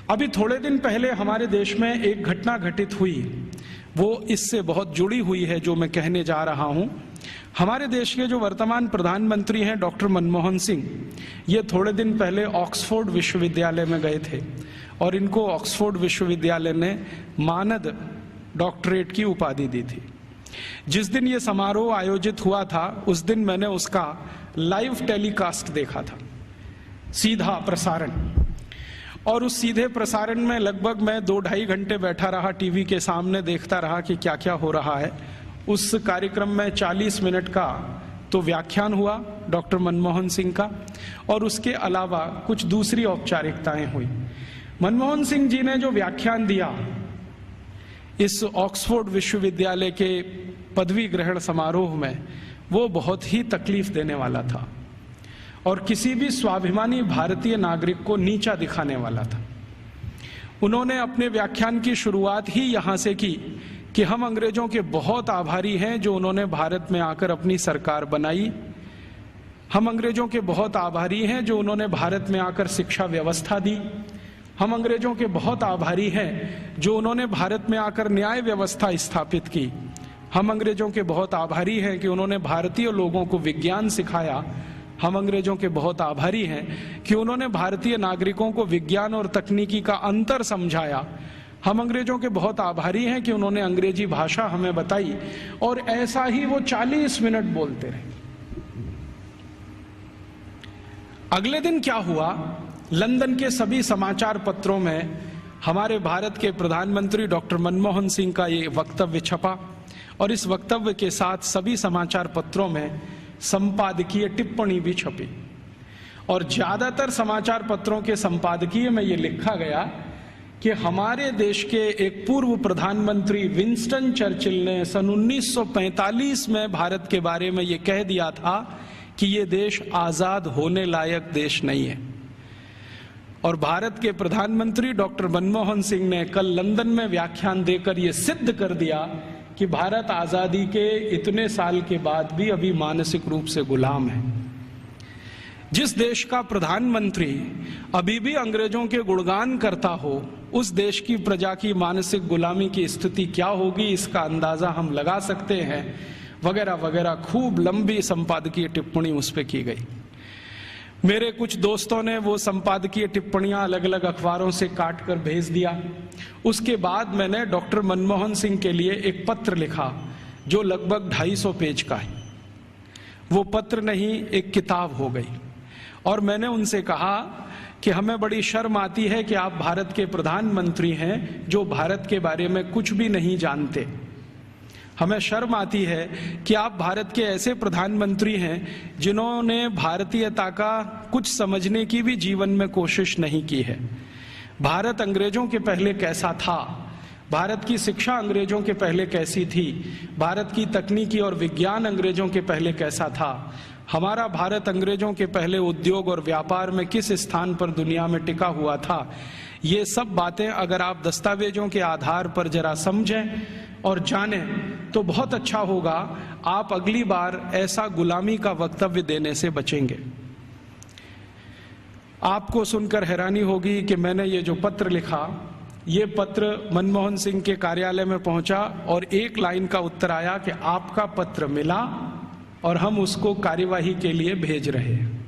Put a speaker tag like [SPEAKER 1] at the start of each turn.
[SPEAKER 1] अभी थोड़े दिन पहले हमारे देश में एक घटना घटित हुई, वो इससे बहुत जुड़ी हुई है जो मैं कहने जा रहा हूं। हमारे देश के जो वर्तमान प्रधानमंत्री हैं डॉक्टर मनमोहन सिंह, ये थोड़े दिन पहले ऑक्सफोर्ड विश्वविद्यालय में गए थे और इनको ऑक्सफोर्ड विश्वविद्यालय ने मानद डॉक्टरेट की उपाधि दी थी। जिस दिन ये समारोह आयोजित हुआ था उस दिन मैंने उसका लाइव टेलीकास्ट देखा था, सीधा प्रसारण। और उस सीधे प्रसारण में लगभग मैं 2-2.5 घंटे बैठा रहा, टीवी के सामने देखता रहा कि क्या क्या हो रहा है। उस कार्यक्रम में 40 मिनट का तो व्याख्यान हुआ डॉक्टर मनमोहन सिंह का, और उसके अलावा कुछ दूसरी औपचारिकताएं हुई। मनमोहन सिंह जी ने जो व्याख्यान दिया इस ऑक्सफोर्ड विश्वविद्यालय के पदवी ग्रहण समारोह में, वो बहुत ही तकलीफ देने वाला था और किसी भी स्वाभिमानी भारतीय नागरिक को नीचा दिखाने वाला था। उन्होंने अपने व्याख्यान की शुरुआत ही यहां से की कि हम अंग्रेजों के बहुत आभारी हैं जो उन्होंने भारत में आकर अपनी सरकार बनाई। हम अंग्रेजों के बहुत आभारी हैं जो उन्होंने भारत में आकर शिक्षा व्यवस्था दी। हम अंग्रेजों के बहुत आभारी हैं जो उन्होंने भारत में आकर न्याय व्यवस्था स्थापित की। हम अंग्रेजों के बहुत आभारी हैं कि उन्होंने भारतीय लोगों को विज्ञान सिखाया। हम अंग्रेजों के बहुत आभारी हैं कि उन्होंने भारतीय नागरिकों को विज्ञान और तकनीकी का अंतर समझाया। हम अंग्रेजों के बहुत आभारी हैं कि उन्होंने अंग्रेजी भाषा हमें बताई। और ऐसा ही वो 40 मिनट बोलते रहे। अगले दिन क्या हुआ, लंदन के सभी समाचार पत्रों में हमारे भारत के प्रधानमंत्री डॉक्टर मनमोहन सिंह का ये वक्तव्य छपा और इस वक्तव्य के साथ सभी समाचार पत्रों में संपादकीय टिप्पणी भी छपी। और ज्यादातर समाचार पत्रों के संपादकीय में ये लिखा गया कि हमारे देश के एक पूर्व प्रधानमंत्री विंस्टन चर्चिल ने सन 1945 में भारत के बारे में ये कह दिया था कि ये देश आजाद होने लायक देश नहीं है। और भारत के प्रधानमंत्री डॉक्टर मनमोहन सिंह ने कल लंदन में व्याख्यान देकर ये सिद्ध कर दिया कि भारत आजादी के इतने साल के बाद भी अभी मानसिक रूप से गुलाम है। जिस देश का प्रधानमंत्री अभी भी अंग्रेजों के गुणगान करता हो, उस देश की प्रजा की मानसिक गुलामी की स्थिति क्या होगी इसका अंदाजा हम लगा सकते हैं। वगैरह वगैरह खूब लंबी संपादकीय टिप्पणी उस पर की गई। मेरे कुछ दोस्तों ने वो संपादकीय टिप्पणियां अलग अलग अखबारों से काट कर भेज दिया। उसके बाद मैंने डॉक्टर मनमोहन सिंह के लिए एक पत्र लिखा जो लगभग 250 पेज का है। वो पत्र नहीं, एक किताब हो गई। और मैंने उनसे कहा कि हमें बड़ी शर्म आती है कि आप भारत के प्रधानमंत्री हैं जो भारत के बारे में कुछ भी नहीं जानते। हमें शर्म आती है कि आप भारत के ऐसे प्रधानमंत्री हैं जिन्होंने भारतीयता का कुछ समझने की भी जीवन में कोशिश नहीं की है। भारत अंग्रेजों के पहले कैसा था, भारत की शिक्षा अंग्रेजों के पहले कैसी थी, भारत की तकनीकी और विज्ञान अंग्रेजों के पहले कैसा था, हमारा भारत अंग्रेजों के पहले उद्योग और व्यापार में किस स्थान पर दुनिया में टिका हुआ था, ये सब बातें अगर आप दस्तावेजों के आधार पर जरा समझें और जानें तो बहुत अच्छा होगा। आप अगली बार ऐसा गुलामी का वक्तव्य देने से बचेंगे। आपको सुनकर हैरानी होगी कि मैंने ये जो पत्र लिखा, ये पत्र मनमोहन सिंह के कार्यालय में पहुंचा और एक लाइन का उत्तर आया कि आपका पत्र मिला और हम उसको कार्यवाही के लिए भेज रहे हैं।